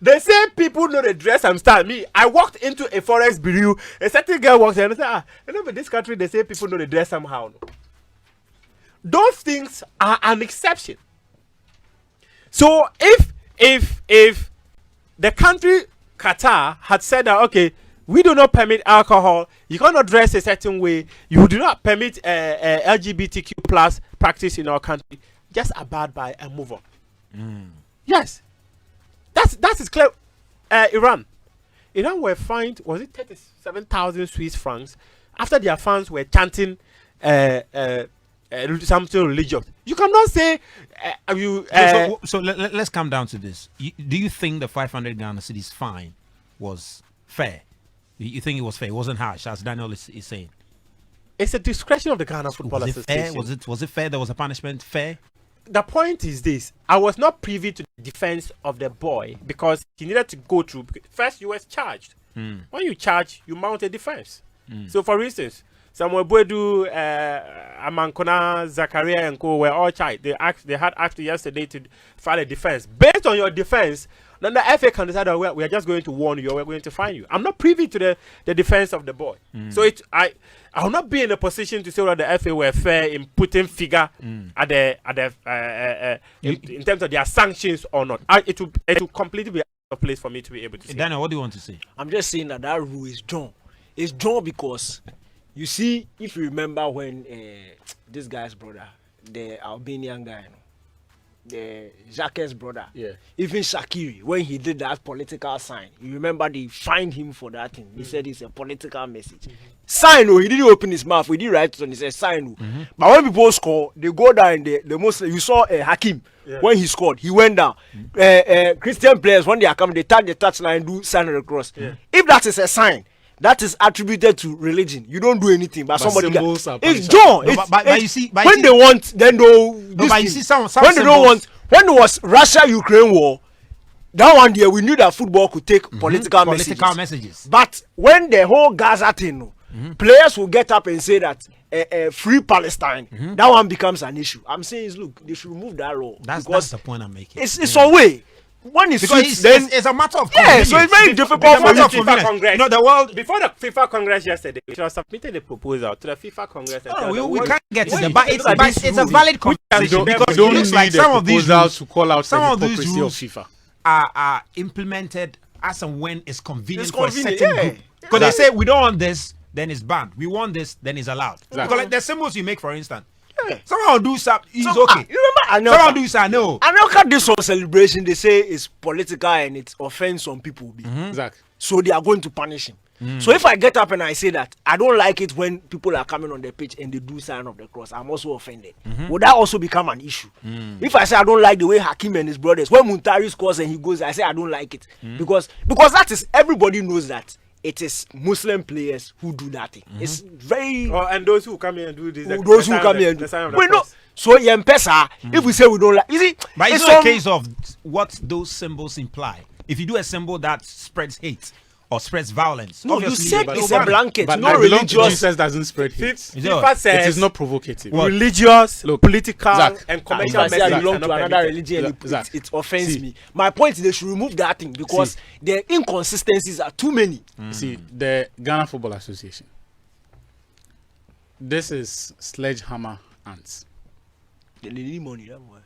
The same people know the dress and style. Me, I walked into a forest bureau. A certain girl walks in and said, you know, in this country, they say people know the dress somehow. No? Those things are an exception. So if the country Qatar had said that, okay, we do not permit alcohol, you cannot dress a certain way, you do not permit LGBTQ plus practice in our country, just abide by and move on. Yes. That is clear. Iran were fined, was it 37,000 Swiss francs after their fans were chanting something religious. You cannot say So let's come down to this. Do you think the 500 Ghana cedis fine was fair? You think it was fair? It wasn't harsh, as Daniel is saying. it's a discretion of the Ghana Football Was it fair? Association. Was it fair? There was a punishment fair? The point is this: I was not privy to the defense of the boy because he needed to go through. First, you were charged. When you charge, you mount a defense. So, for instance, Samuel Boedu, Amankona, Zakaria, and Co. were all charged. They had asked yesterday to file a defense. Based on your defense, then the FA can decide that we are just going to warn you or we're going to fine you. I'm not privy to the defense of the boy. So I will not be in a position to say that the FA were fair in putting figure at the in terms of their sanctions or not. It will completely be out of place for me to be able to say. Daniel, what do you want to say? I'm just saying that rule is drawn. It's drawn because you see, if you remember when this guy's brother, the Albanian guy, the Jacques' brother, even Shaqiri, when he did that political sign, you remember they fined him for that thing. He said it's a political message. Sign, he didn't open his mouth. He didn't write it on. He said sign. But when people score, they go down. The most you saw Hakim when he scored, he went down. Christian players when they are coming, they touch the touchline, do sign of the cross. If that is a sign that is attributed to religion, you don't do anything. But somebody symbols are it's punishable. John. No, but you see, but when you they see- want, then they'll. No, but you see some when they don't want, when it was Russia-Ukraine war, that one day we knew that football could take political messages. But when the whole Gaza thing, players will get up and say that free Palestine, that one becomes an issue. I'm saying is, look, they should remove that law. That's because the point I'm making. it's a way. When it's because suits, then it's a matter of yeah, so it's very difficult for matter you of to. convenience. Congress. No, the world. Before the FIFA Congress yesterday, we should have submitted a proposal to the FIFA Congress. And No, tell them we what- can't get to what the you but think it's, about but this it's a rule? valid conversation Don't, because don't it looks need like the some of these proposal rules to call out some the of these hypocrisy rules of FIFA. are implemented as and when it's convenient It's for a convenient, certain yeah. group. Because they say we don't want this, then it's banned. We want this, then it's allowed. Exactly. Because like the symbols you make, for instance, Yeah. someone will do something, it's So, okay. you remember Someone Anelka? do something, no. Anelka did some celebration. They say it's political and it offends some people. Exactly. So they are going to punish him. So if I get up and I say that I don't like it when people are coming on the pitch and they do sign of the cross, I'm also offended. Would that also become an issue? If I say I don't like the way Hakim and his brothers, when Muntari scores and he goes, I say I don't like it because that is, everybody knows that it is Muslim players who do that thing. It's very And those who come here and do this. those who come here and do. the sign of the We know. cross. So Yempesa, if we say we don't like, you see, But it's not some- a case of what those symbols imply. If you do a symbol that spreads hate or spreads violence, No, you obviously said they'll it's ban a it. blanket, But no I belong to religious. Jesus doesn't spread hate. Is it FIFA what? says It is not provocative. What? religious, Look, political, Zach, and If commercial I say I messages belong are to not another permitted. religion, it offends See. me. My point is they should remove that thing because See. the inconsistencies are too many. See, the Ghana Football Association. This is sledgehammer ants. They need money, that boy.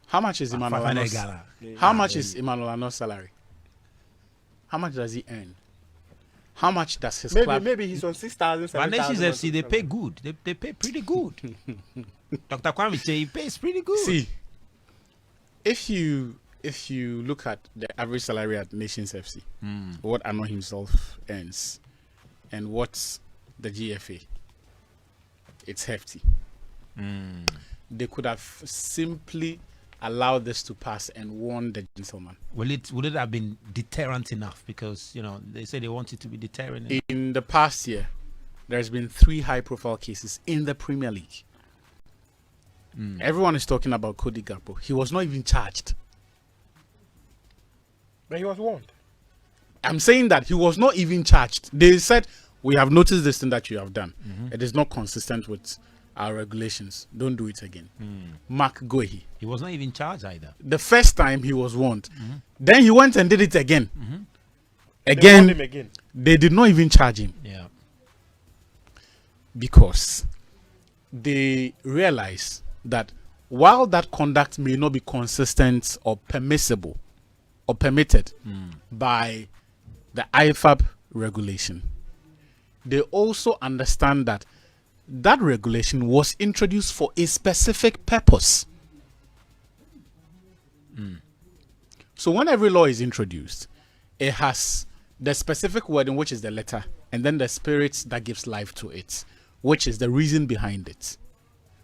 How much is Emmanuel Ano's Gala. How much is Emmanuel Ano's salary? How much does he earn? How much does his club? Maybe he's on 6,000, But 7,000. Nations FC, they pay good. They pay pretty good. Dr. Kwame say he pays pretty good. See, if you look at the average salary at Nations FC, what Ano himself earns, and what's the GFA, it's hefty. They could have simply allowed this to pass and warned the gentleman. Would it have been deterrent enough? Because they say they want it to be deterrent. In the past year, there's been 3 high-profile cases in the Premier League. Everyone is talking about Cody Gakpo. He was not even charged. But he was warned. I'm saying that he was not even charged. They said, we have noticed this thing that you have done. It is not consistent with our regulations. Don't do it again. Mark Gohi. He was not even charged either. The first time he was warned. Then he went and did it again. They warned him again. They did not even charge him. Yeah. Because they realized that while that conduct may not be consistent or permissible or permitted by the IFAB regulation, they also understand that that regulation was introduced for a specific purpose. So when every law is introduced, it has the specific wording, which is the letter, and then the spirit that gives life to it, which is the reason behind it.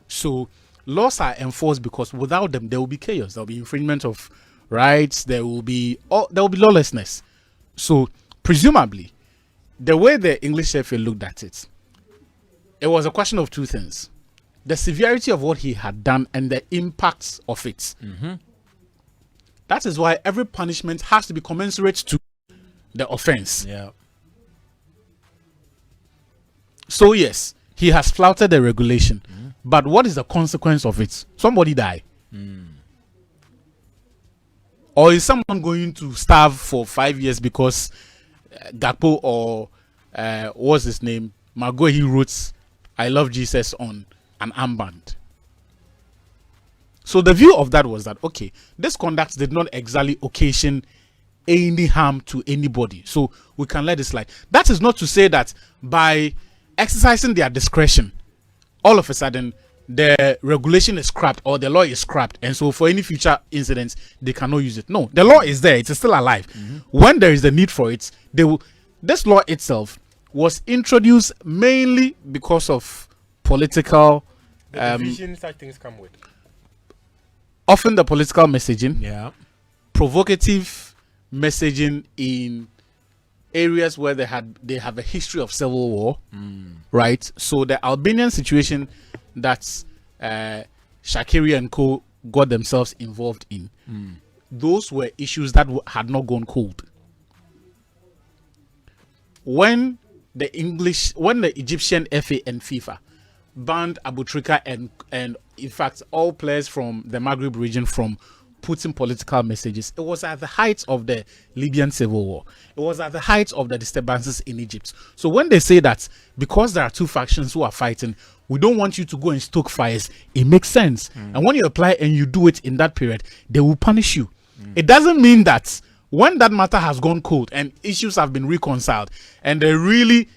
So laws are enforced because without them there will be chaos, there will be infringement of rights, there will be lawlessness. So presumably, the way the English FA looked at it, it was a question of 2 things: the severity of what he had done and the impacts of it. That is why every punishment has to be commensurate to the offense. Yeah. So yes, he has flouted the regulation, but what is the consequence of it? Somebody die. Or is someone going to starve for 5 years because Gakpo or what's his name, Margot, he wrote "I love Jesus" on an armband? So the view of that was that, okay, this conduct did not exactly occasion any harm to anybody, so we can let it slide. That is not to say that by exercising their discretion, all of a sudden the regulation is scrapped or the law is scrapped, and so for any future incidents they cannot use it. No, the law is there, it is still alive. When there is the need for it, they will. This law itself was introduced mainly because of political The division such things come with. often the political messaging, Yeah. provocative messaging in areas where they have a history of civil war, right? So the Albanian situation that Shaqiri and co got themselves involved in, those were issues that had not gone cold. When the Egyptian FA and FIFA banned Abu Trika and in fact all players from the Maghreb region from putting political messages, it was at the height of the Libyan civil war. It was at the height of the disturbances in Egypt. So when they say that because there are 2 factions who are fighting, we don't want you to go and stoke fires, it makes sense. And when you apply and you do it in that period, they will punish you. It doesn't mean that when that matter has gone cold and issues have been reconciled and there really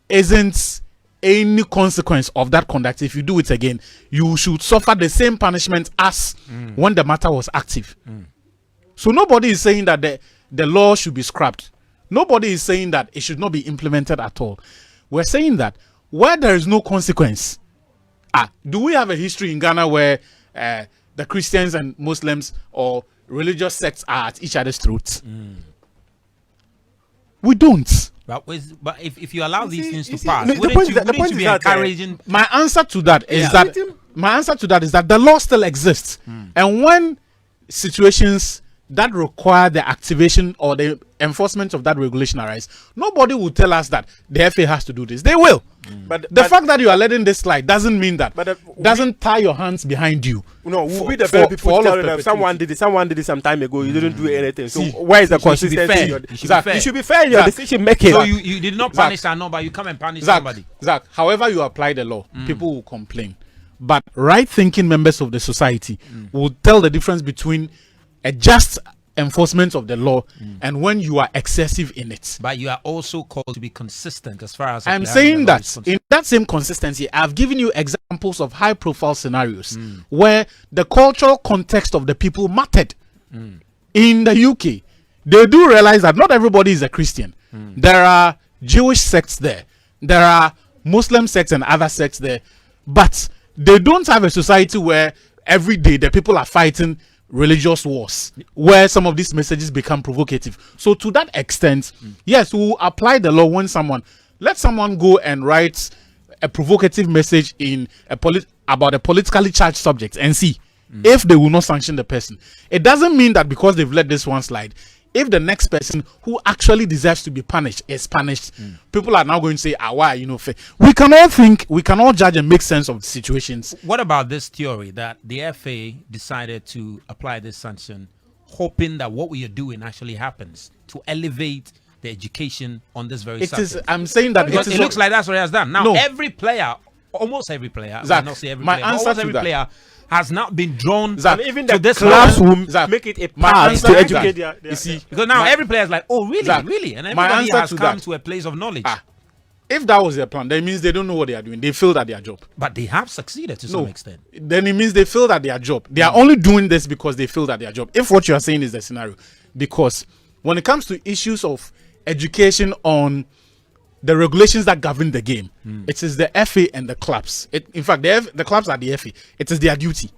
isn't any consequence of that conduct, if you do it again, you should suffer the same punishment as when the matter was active. So nobody is saying that the law should be scrapped. Nobody is saying that it should not be implemented at all. We're saying that where there is no consequence, do we have a history in Ghana where the Christians and Muslims or religious sects are at each other's throats? We don't. But if you allow these things to see, pass, no, the wouldn't point you, is that- the wouldn't point you is be that, encouraging? My answer to that is Yeah. that the law still exists, and when situations that require the activation or the enforcement of that regulation arise, nobody will tell us that the FA has to do this. They will. But The fact that you are letting this slide doesn't mean that But doesn't tie your hands behind you. no, we'll for- be the for- very for people all of telling them perpetuity. someone did it some time ago. You didn't do anything. So See, where is the you should be consistency? fair. in your- You should be Zach, fair. you should be fair in your Zach. decision making. So you did not Zach. punish her, no, but you come and punish somebody. Zach, however you apply the law, people will complain. but right-thinking members of the society will tell the difference between a just enforcement of the law and when you are excessive in it. But you are also called to be consistent as far as I'm saying that in that same consistency, I've given you examples of high-profile scenarios where the cultural context of the people mattered. In the UK, they do realize that not everybody is a Christian. There are Jewish sects there. There are Muslim sects and other sects there. But they don't have a society where every day the people are fighting religious wars, where some of these messages become provocative. So to that extent, yes, we will apply the law when let someone go and write a provocative message in about a politically charged subject and see if they will not sanction the person. It doesn't mean that because they've let this one slide, if the next person who actually deserves to be punished is punished, people are now going to say, why are you not fair? We can all think, we can all judge and make sense of the situations. What about this theory that the FA decided to apply this sanction, hoping that what we are doing actually happens to elevate the education on this very subject? I'm saying that because it looks like that's what it has done. Now, No. every player, almost every player, Zach, I will not say every my player, answer almost to every that- player has not been drawn Zach, And even to the this classroom Zach, make it a my part answer to to educate that- their you see, because now my- every player is like, oh, really, Zach, really? And my everybody answer has to come that- to a place of knowledge. If that was their plan, that means they don't know what they are doing. They failed at their job. But they have succeeded to some extent. Then it means they failed at their job. They are only doing this because they failed at their job. If what you are saying is the scenario, because when it comes to issues of education on the regulations that govern the game, it is the FA and the clubs. In fact, the clubs are the FA. It is their duty.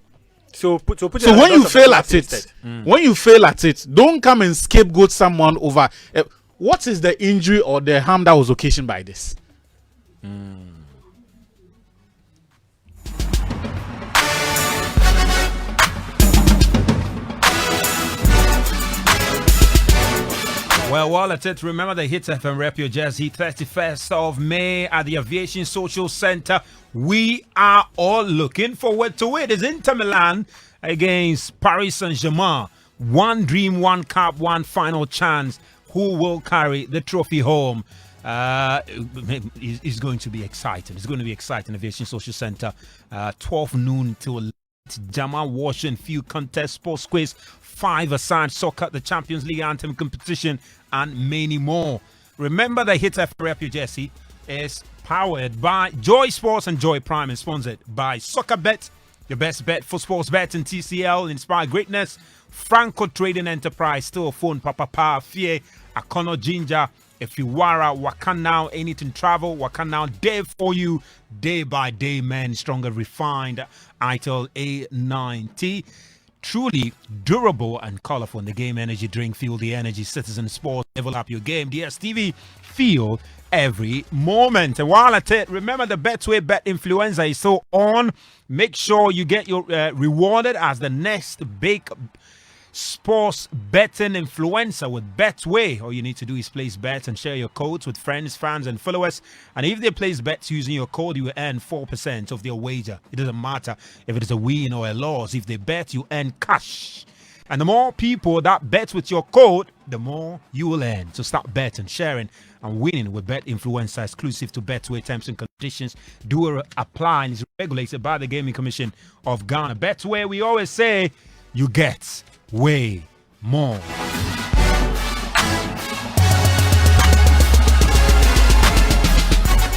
So put it So on the when you doors of the fail clubs at it, instead. when you fail at it, don't come and scapegoat someone over. What is the injury or the harm that was occasioned by this? Well, that's it. Remember the Hits FM Rep Your Jersey 31st of May at the Aviation Social Center. We are all looking forward to it. It's Inter Milan against Paris Saint-Germain. One dream, one cup, one final chance. Who will carry the trophy home? It's going to be exciting. It's going to be exciting. Aviation Social Center, 12 noon till Jama Wash and Few Contest Sports Quiz, 5-a-side soccer, the Champions League anthem competition, and many more. Remember the Hits FM Rep Your Jersey is powered by Joy Sports and Joy Prime and sponsored by Soccer Bet, your best bet for sports bet and TCL, inspire greatness. Franco Trading Enterprise, still phone Papa Pa, Fie, Akono Ginger, if you wara, Wakan now, anything travel, Wakan now, day for you, day by day, man, stronger, refined, ITIL A90. Truly durable and colorful in the game energy drink. Feel the energy. Citizen Sports, level up your game. DSTV, feel every moment. And while at it, remember the Betway Bet Influencer is so on. Make sure you get your rewarded as the next big sports betting influencer with Betway. All you need to do is place bets and share your codes with friends, fans, and followers. And if they place bets using your code, you will earn 4% of their wager. It doesn't matter if it is a win or a loss. If they bet, you earn cash. And the more people that bet with your code, the more you will earn. So start betting, sharing, and winning with Bet Influencer, exclusive to Betway. Terms and conditions do apply and is regulated by the Gaming Commission of Ghana. Betway, we always say, you get way more.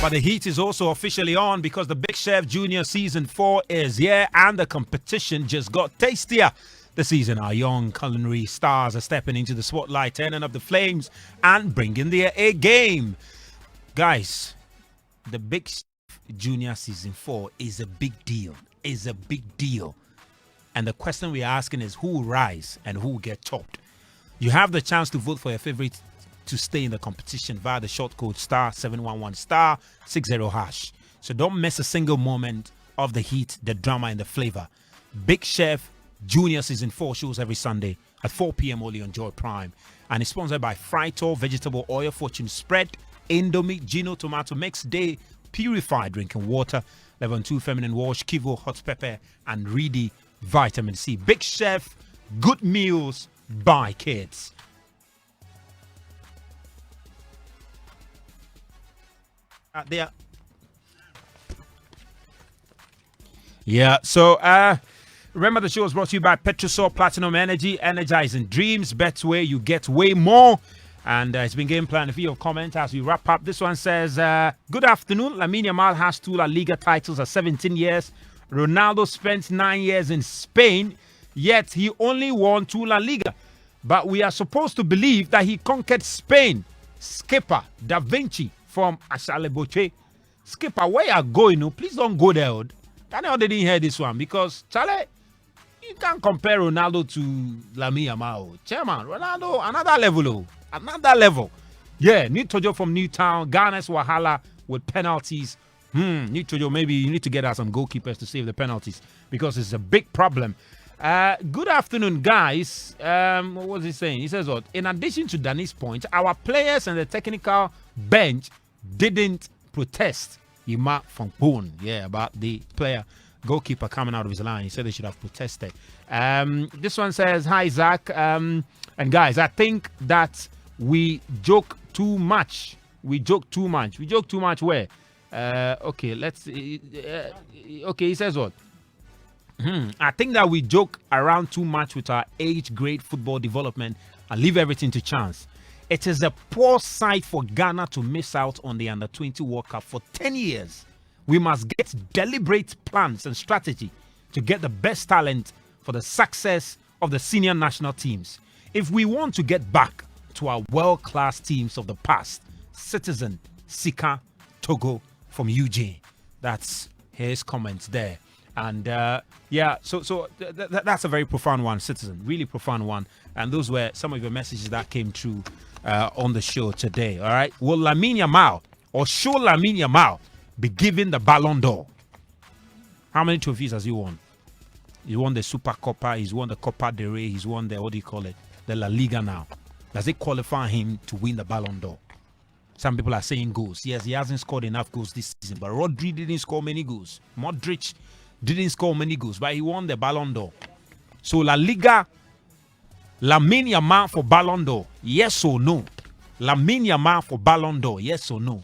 But the heat is also officially on because the Big Chef Junior Season 4 is here and the competition just got tastier. This season, our young culinary stars are stepping into the spotlight, turning up the flames and bringing their A game. Guys, the Big Chef Junior Season 4 is a big deal. Is a big deal. And the question we're asking is who will rise and who will get topped. You have the chance to vote for your favorite to stay in the competition via the short code *711 *60#. So don't miss a single moment of the heat, the drama, and the flavor. Big Chef Junior Season 4 shows every Sunday at 4 p.m. only on Joy Prime. And it's sponsored by Frito Vegetable Oil, Fortune Spread, Indomie, Gino Tomato Mix, Day, Purified Drinking Water, Level 2 Feminine Wash, Kivo Hot Pepper, and Reedy Vitamin C. Big Chef, good meals by kids. Yeah. So remember the show is brought to you by Petrosol Platinum Energy, energizing dreams. Bets where you get way more. And it's been game plan. If you have comment as we wrap up, this one says, good afternoon. Lamine Yamal has 2 La Liga titles at 17 years. Ronaldo spent 9 years in Spain, yet he only won 2 La Liga. But we are supposed to believe that he conquered Spain. Skipper Da Vinci from Asaleboche. Skipper, where you are going? No, please don't go there. Daniel didn't hear this one because, Charlie, you can't compare Ronaldo to Lamine Yamal. Chairman, Ronaldo, another level. Another level. Yeah, Nitojo from Newtown. Ghana's Wahala with penalties. Nitojo, maybe you need to get out some goalkeepers to save the penalties because it's a big problem. Good afternoon, guys. What was he saying? He says, what? In addition to Danny's point, our players and the technical bench didn't protest. Yima Fongpon, about the goalkeeper coming out of his line. He said they should have protested. This one says, hi, Zach. And guys, I think that we joke too much. We joke too much where? Okay, let's see. Okay, he says what? I think that we joke around too much with our age grade football development and leave everything to chance. It is a poor sight for Ghana to miss out on the Under-20 World Cup for 10 years. We must get deliberate plans and strategy to get the best talent for the success of the senior national teams. If we want to get back to our world-class teams of the past, Citizen, Sika, Togo from Eugene. That's his comments there. And so that's a very profound one, Citizen, really profound one. And those were some of your messages that came through on the show today. All right, will Lamine Yamal or should Lamine Yamal be given the Ballon d'Or? How many trophies has he won? He won the Super Copa, he's won the Copa del Rey, he's won the, the La Liga now. Does it qualify him to win the Ballon d'Or? Some people are saying goals. Yes, he hasn't scored enough goals this season, but Rodri didn't score many goals. Modric didn't score many goals, but he won the Ballon d'Or. So La Liga, Lamine Yamal for Ballon d'Or, yes or no? Lamine Yamal for Ballon d'Or, yes or no?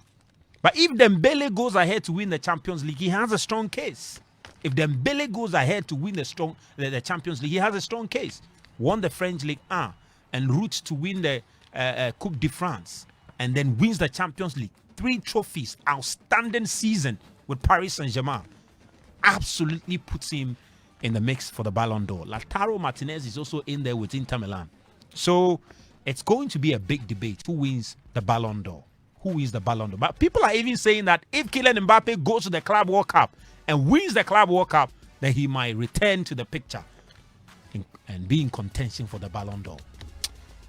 But if Dembele goes ahead to win the Champions League, he has a strong case. If Dembele goes ahead to win the Champions League, he has a strong case. Won the French League 1 and route to win the Coupe de France, and then wins the Champions League. 3 trophies, outstanding season with Paris Saint-Germain. Absolutely puts him in the mix for the Ballon d'Or. Lautaro Martinez is also in there with Inter Milan. So it's going to be a big debate. Who wins the Ballon d'Or? Who wins the Ballon d'Or? But people are even saying that if Kylian Mbappe goes to the Club World Cup and wins the Club World Cup, then he might return to the picture and be in contention for the Ballon d'Or.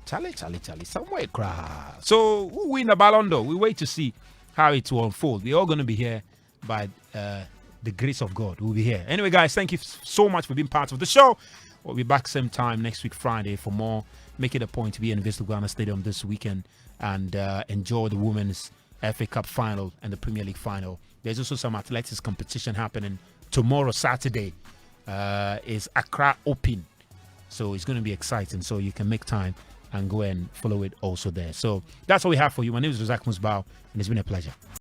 Charlie, somewhere cry. So who win the Ballon d'Or? We wait to see how it will unfold. We're all going to be here by the grace of God. We'll be here. Anyway, guys, thank you so much for being part of the show. We'll be back same time next week, Friday, for more. Make it a point to be in Vista Ghana Stadium this weekend and enjoy the Women's FA Cup final and the Premier League final. There's also some athletics competition happening tomorrow, Saturday. Is Accra Open. So it's going to be exciting. So you can make time and go and follow it also there. So that's what we have for you. My name is Razak Musbao, and it's been a pleasure.